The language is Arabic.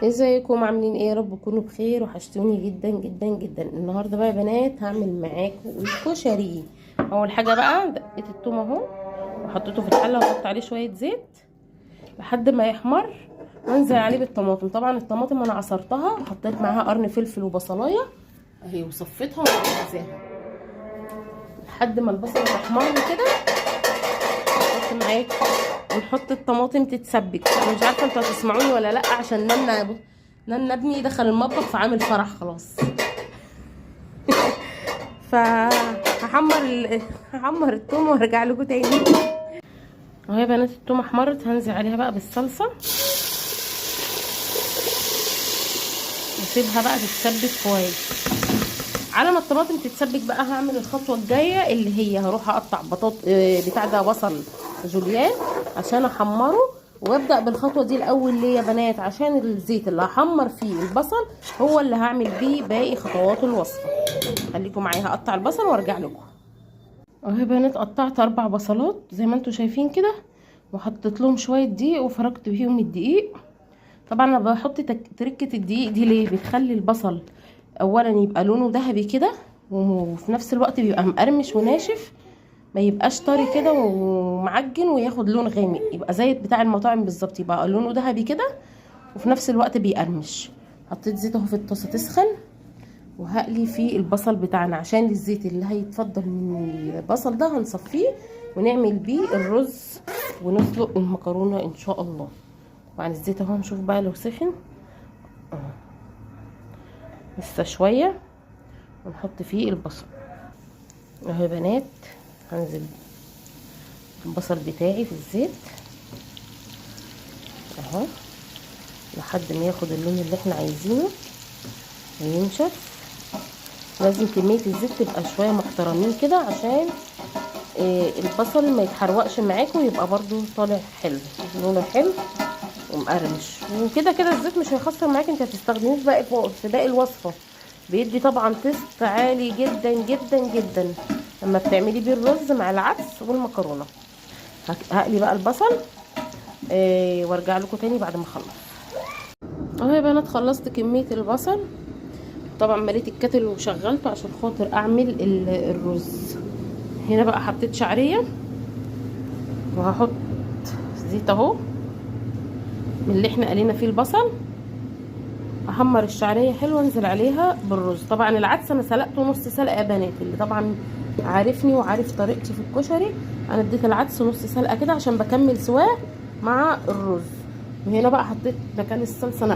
ازيكم عاملين ايه؟ يا رب تكونوا بخير. وحشتوني جدا جدا جدا. النهارده بقى يا بنات هعمل معاكم الكشري. اول حاجه بقى دقيت التوم اهو وحطيته في الحله وحط عليه شويه زيت لحد ما يحمر، وانزل عليه بالطماطم. طبعا الطماطم انا عصرتها وحطيت معاها قرن فلفل وبصلايه اهي وصفيتها وجهزاها لحد ما البصل يحمر كده. احط معاكم ونحط الطماطم تتسبك. انا مش عارفه انتوا هتسمعوني ولا لا عشان نانا ابني دخل المطبخ فعامل فرح خلاص. هحمر الثوم وارجع لكم تاني. اهو يا بنات الثوم احمرت، هنزل عليها بقى بالصلصه واسيبها بقى تتسبك كويس. على ما الطماطم تتسبك بقى هعمل الخطوه الجايه اللي هي هروح اقطع بتاع ده بصل جوليان عشان احمره. وابدا بالخطوه دي الاول ليه يا بنات؟ عشان الزيت اللي هحمر فيه البصل هو اللي هعمل بيه باقي خطوات الوصفه. خليكم معايا، هقطع البصل وارجع لكم. اهو يا بنات قطعت 4 بصلات زي ما انتم شايفين كده، وحطيت لهم شويه دقيق وفركت بيهم الدقيق. طبعا انا بحط تركه الدقيق دي ليه؟ بتخلي البصل اولا يبقى لونه ذهبي كده، وفي نفس الوقت بيبقى مقرمش وناشف، ما يبقاش طري كده ومعجن وياخد لون غامق، يبقى زي بتاع المطاعم بالظبط، يبقى لونه ذهبي كده وفي نفس الوقت بيقرمش. حطيت زيت اهو في الطاسه تسخن، وهقلي فيه البصل بتاعنا عشان الزيت اللي هيتفضل من البصل ده هنصفيه ونعمل بيه الرز ونسلق المكرونه ان شاء الله. طبعا الزيت اهو نشوف بقى لو سخن لسه شويه، ونحط فيه البصل اهو يا بنات. هنزل البصل بتاعي في الزيت اهو لحد ما ياخد اللون اللي احنا عايزينه وينشف. لازم كميه الزيت تبقى شويه محترمين كده عشان البصل ما يتحرقش معاكم، ويبقى برضو طالع حلو لونه حلو ومقرمش. وكده كده الزيت مش هيخسر معاك، انت هتستخدميه في باقي الوصفه. بيدي طبعا تيست عالي جدا جدا جدا لما بتعملي بيه الرز مع العدس والمكرونه. هقلي بقى البصل وارجع لكم تاني بعد ما اخلص. اهو يا بنات خلصت كميه البصل. طبعا مليت الكتل وشغلته عشان خاطر اعمل الرز. هنا بقى حطيت شعريه وهحط زيت اهو من اللي احنا قلينا فيه البصل. احمر الشعريه حلوه انزل عليها بالرز. طبعا العدس انا سلقته نص سلقه يا بنات، اللي طبعا عارفني وعارف طريقتي في الكشري انا اديت العدس نص سلقه كده عشان بكمل سواه مع الرز. وهنا بقى حطيت مكان الصلصه انا